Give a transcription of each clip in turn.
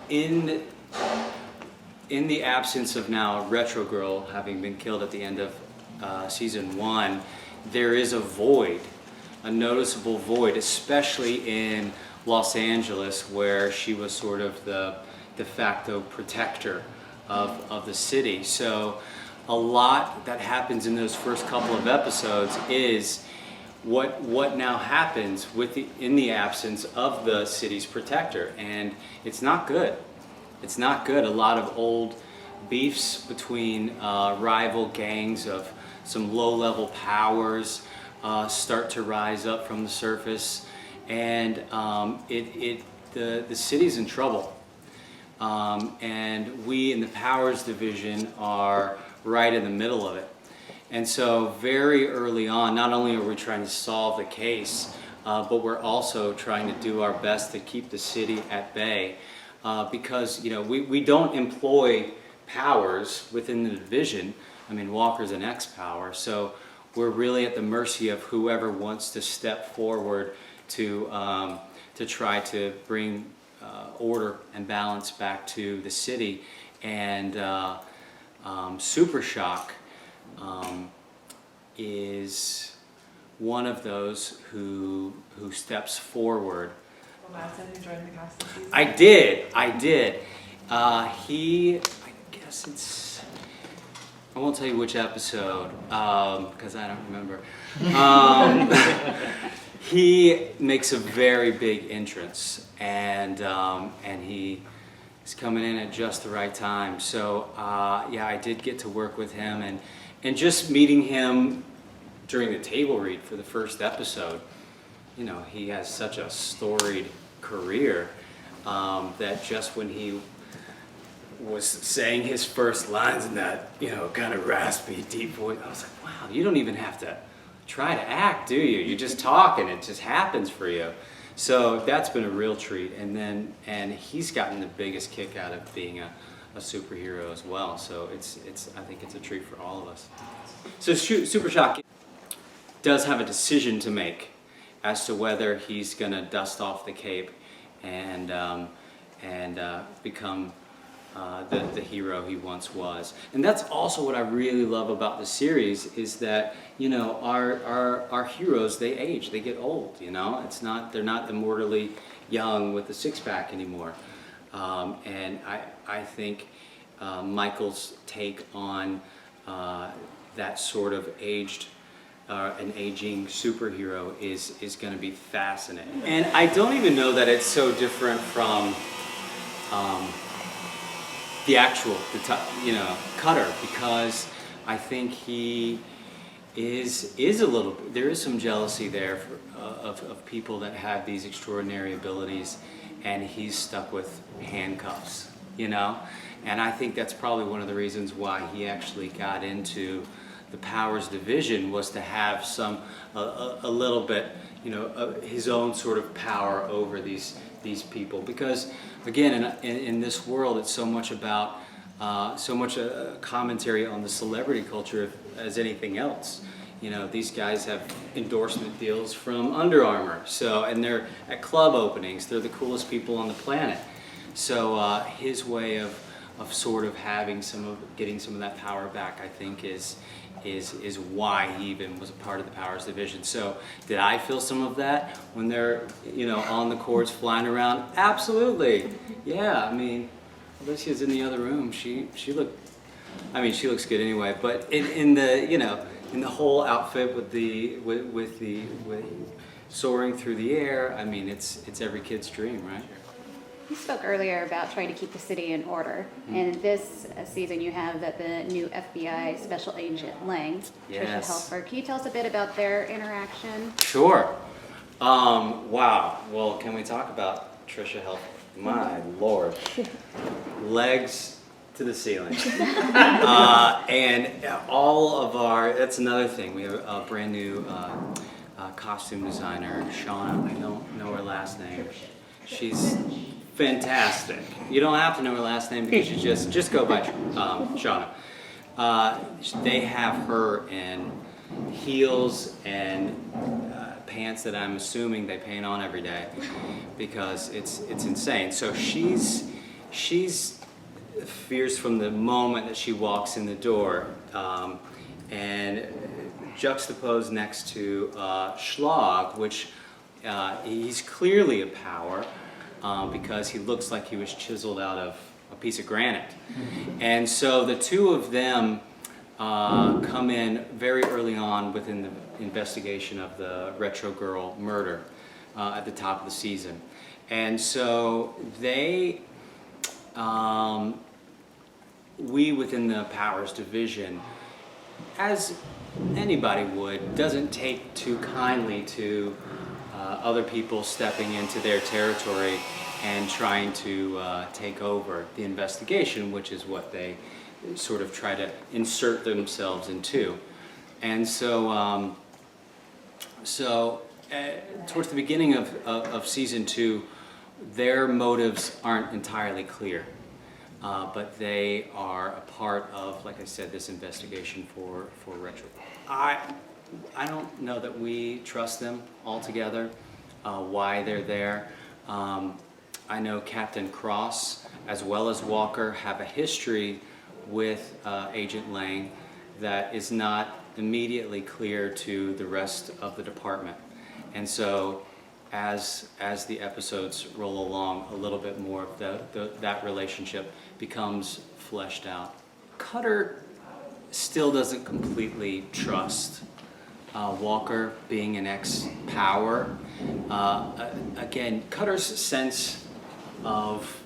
in the absence of now Retro Girl having been killed at the end of season 1, there is a void, a noticeable void, especially in Los Angeles, where she was sort of the de facto protector of the city. So a lot that happens in those first couple of episodes is what now happens in the absence of the city's protector, and it's not good. It's not good. A lot of old beefs between rival gangs of some low-level powers start to rise up from the surface, and the city's in trouble. And we in the Powers Division are right in the middle of it. And so very early on, not only are we trying to solve the case, but we're also trying to do our best to keep the city at bay, because we don't employ powers within the division. I mean, Walker's an ex-power, so we're really at the mercy of whoever wants to step forward to try to bring order and balance back to the city. And Super Shock is one of those who steps forward. Well, Madsen, who joined the cast this season? I did. I guess it's, I won't tell you which episode, because I don't remember. He makes a very big entrance, and he is coming in at just the right time. So yeah, I did get to work with him, and just meeting him during the table read for the first episode, he has such a storied career that just when he was saying his first lines in that, kind of raspy, deep voice, I was like, wow, you don't even have to try to act, do you? You just talk and it just happens for you. So that's been a real treat. And he's gotten the biggest kick out of being a superhero as well. So I think it's a treat for all of us. So Super Shock does have a decision to make as to whether he's going to dust off the cape and become the hero he once was. And that's also what I really love about the series, is that our heroes, they age, they get old. They're not immortally young with a six-pack anymore. And I think Michael's take on that sort of an aging superhero is going to be fascinating. And I don't even know that it's so different from the actual, Cutter, because I think he is a little, there is some jealousy there of people that have these extraordinary abilities, and he's stuck with handcuffs, And I think that's probably one of the reasons why he actually got into the Powers Division, was to have a little bit, his own sort of power over these people. Because again, in this world, it's so much about so much commentary on the celebrity culture as anything else. These guys have endorsement deals from Under Armour, and they're at club openings. They're the coolest people on the planet. So his way of sort of getting some of that power back, I think, is why he even was a part of the Powers Division. So did I feel some of that when they're on the courts flying around? Absolutely. Yeah, I mean, Alicia's in the other room. She looks good anyway. But in the whole outfit with soaring through the air, I mean, it's every kid's dream, right? You spoke earlier about trying to keep the city in order. And this season you have the new FBI Special Agent Lang, Yes. Tricia Helfer. Can you tell us a bit about their interaction? Sure. Wow. Well, can we talk about Tricia Helfer? My Lord. Legs to the ceiling. And all of that's another thing. We have a brand new costume designer, Shauna. I don't know her last name. She's fantastic. You don't have to know her last name, because you just go by Shauna. They have her in heels and pants that I'm assuming they paint on every day, because it's insane. So she she's fierce from the moment that she walks in the door, and juxtaposed next to Schlag, which he's clearly a power because he looks like he was chiseled out of a piece of granite. And so the two of them come in very early on within the investigation of the Retro Girl murder at the top of the season. And so they, we within the Powers division, as anybody would, doesn't take too kindly to other people stepping into their territory and trying to take over the investigation, which is what they sort of try to insert themselves into. And so, towards the beginning of season 2, their motives aren't entirely clear, but they are a part of, like I said, this investigation for Retro. I don't know that we trust them altogether, why they're there. I know Captain Cross as well as Walker have a history with Agent Lang that is not immediately clear to the rest of the department. And so as the episodes roll along, a little bit more of that relationship becomes fleshed out. Cutter still doesn't completely trust Walker, being an ex-power. Again, Cutter's sense of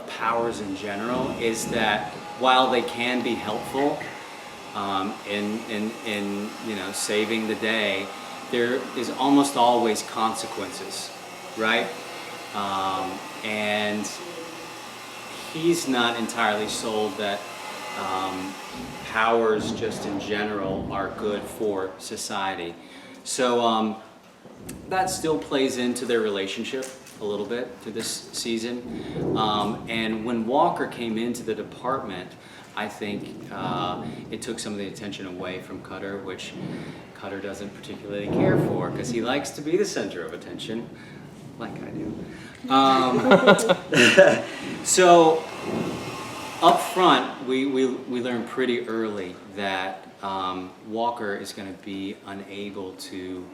powers in general is that while they can be helpful in saving the day, there is almost always consequences, right? And he's not entirely sold that powers just in general are good for society. So that still plays into their relationship a little bit through this season. And when Walker came into the department, I think it took some of the attention away from Cutter, which Cutter doesn't particularly care for because he likes to be the center of attention, like I do. So up front, we learned pretty early that Walker is going to be unable to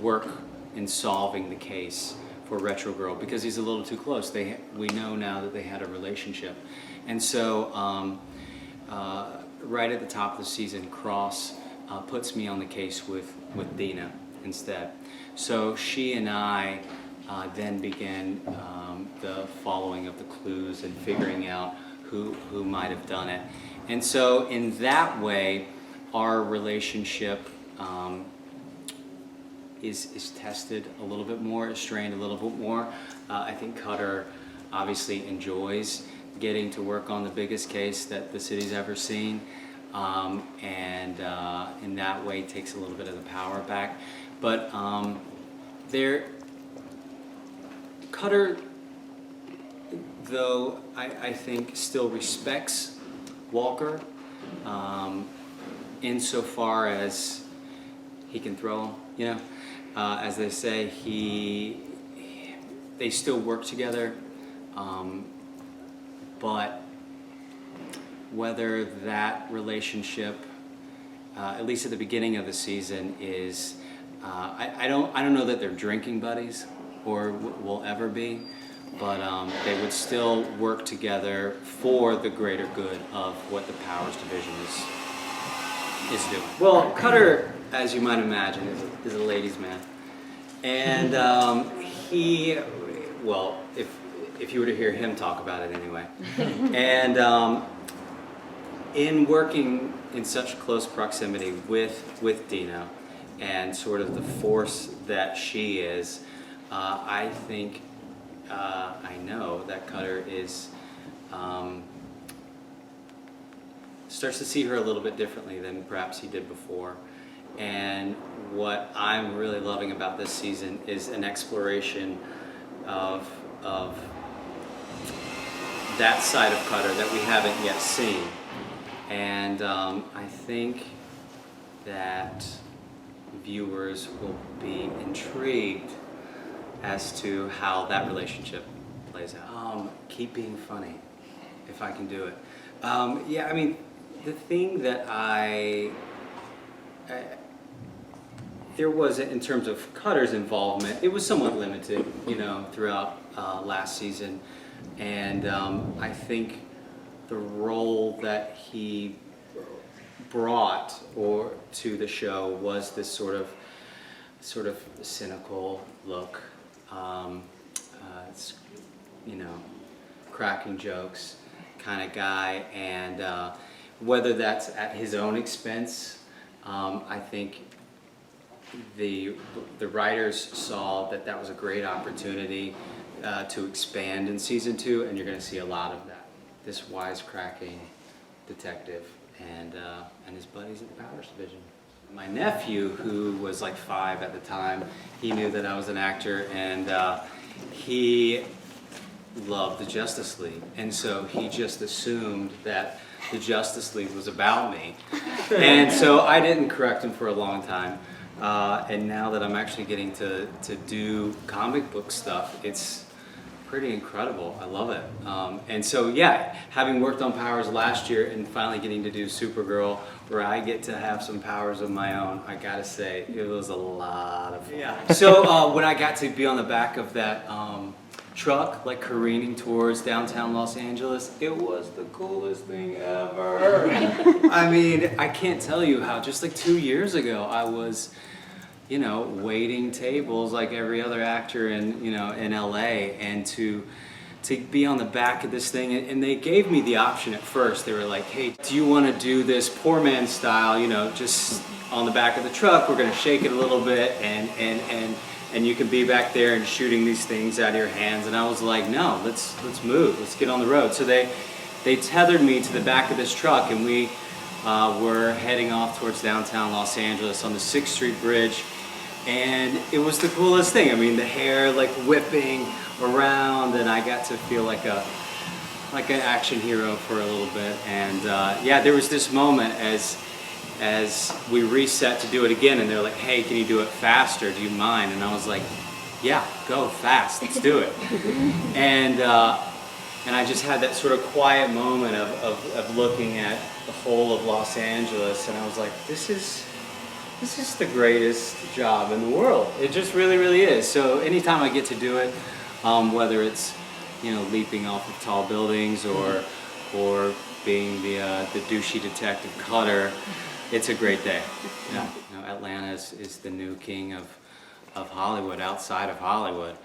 work in solving the case for Retro Girl because he's a little too close. We know now that they had a relationship. And so right at the top of the season, Cross puts me on the case with Deena instead. So she and I then began the following of the clues and figuring out who might have done it. And so in that way, our relationship is tested a little bit more, is strained a little bit more. I think Cutter obviously enjoys getting to work on the biggest case that the city's ever seen, and in that way takes a little bit of the power back. But Cutter, though, I think still respects Walker insofar as he can throw him, you know. As they say, they still work together, but whether that relationship, at least at the beginning of the season, is I don't know that they're drinking buddies or will ever be, but they would still work together for the greater good of what the Powers Division is doing. Well, Cutter, as you might imagine, is a ladies' man, and well, if you were to hear him talk about it anyway, and in working in such close proximity with Deena and sort of the force that she is, I think I know that Cutter is starts to see her a little bit differently than perhaps he did before. And what I'm really loving about this season is an exploration of that side of Cutter that we haven't yet seen. And I think that viewers will be intrigued as to how that relationship plays out. Keep being funny, if I can do it. Yeah, I mean, the thing that there was, in terms of Cutter's involvement, it was somewhat limited, you know, throughout last season. And I think the role that he brought to the show was this sort of cynical look, it's, you know, cracking jokes kind of guy, and whether that's at his own expense, I think the writers saw that that was a great opportunity to expand in season 2, and you're going to see a lot of that. This wisecracking detective and his buddies at the Powers Division. My nephew, who was like 5 at the time, he knew that I was an actor, and he loved the Justice League, and so he just assumed that the Justice League was about me. And so I didn't correct him for a long time. And now that I'm actually getting to do comic book stuff, it's pretty incredible. I love it. And so, yeah, having worked on Powers last year and finally getting to do Supergirl, where I get to have some powers of my own, I gotta say, it was a lot of fun. Yeah. So when I got to be on the back of that truck, like careening towards downtown Los Angeles, it was the coolest thing ever. I mean, I can't tell you how, just like 2 years ago, I was, you know, waiting tables like every other actor in, you know, in LA, and to be on the back of this thing, and they gave me the option at first. They were like, hey, do you want to do this poor man style, you know, just on the back of the truck, we're gonna shake it a little bit, and you can be back there and shooting these things out of your hands. And I was like, no, let's move, let's get on the road. So they tethered me to the back of this truck, and we were heading off towards downtown Los Angeles on the 6th Street Bridge. And it was the coolest thing. I mean, the hair like whipping around, and I got to feel like an action hero for a little bit. And yeah, there was this moment as we reset to do it again, and they're like, hey, can you do it faster? Do you mind? And I was like, yeah, go fast, let's do it. And I just had that sort of quiet moment of looking at the whole of Los Angeles, and I was like, this is the greatest job in the world. It just really, really is. So anytime I get to do it, whether it's, you know, leaping off of tall buildings or being the douchey detective Cutter, it's a great day. Yeah. You know, Atlanta is the new king of Hollywood, outside of Hollywood,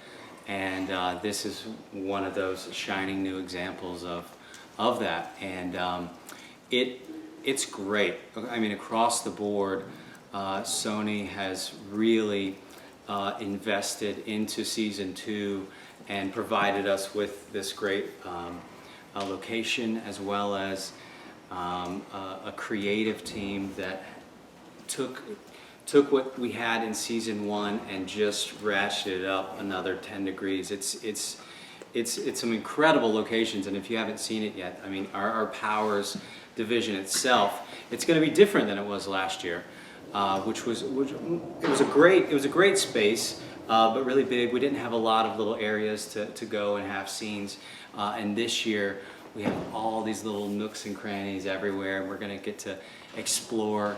and this is one of those shining new examples of that. And it's great. I mean, across the board, Sony has really invested into season 2 and provided us with this great location, as well as a creative team that took what we had in season 1 and just ratcheted it up another 10 degrees. It's some incredible locations, and if you haven't seen it yet, I mean, our Powers division itself, it's going to be different than it was last year. Which was a great space, but really big. We didn't have a lot of little areas to go and have scenes, and this year we have all these little nooks and crannies everywhere, and we're going to get to explore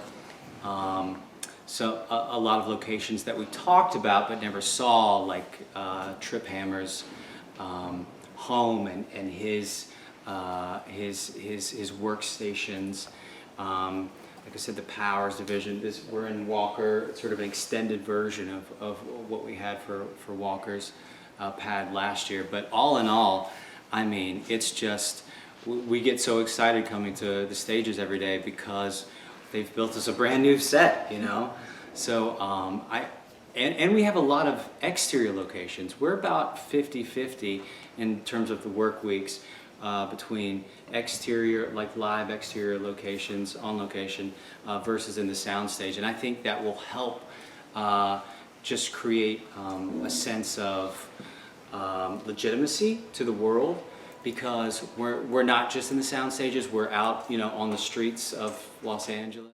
so a lot of locations that we talked about but never saw, like Trip Hammer's home and his workstations. Like I said, the Powers division, we're in Walker. It's sort of an extended version of what we had for Walker's pad last year. But all in all, I mean, it's just, we get so excited coming to the stages every day because they've built us a brand new set, you know? So, and we have a lot of exterior locations. We're about 50-50 in terms of the work weeks. Between exterior, like live exterior locations on location versus in the soundstage, and I think that will help just create a sense of legitimacy to the world, because we're not just in the sound stages, we're out, you know, on the streets of Los Angeles.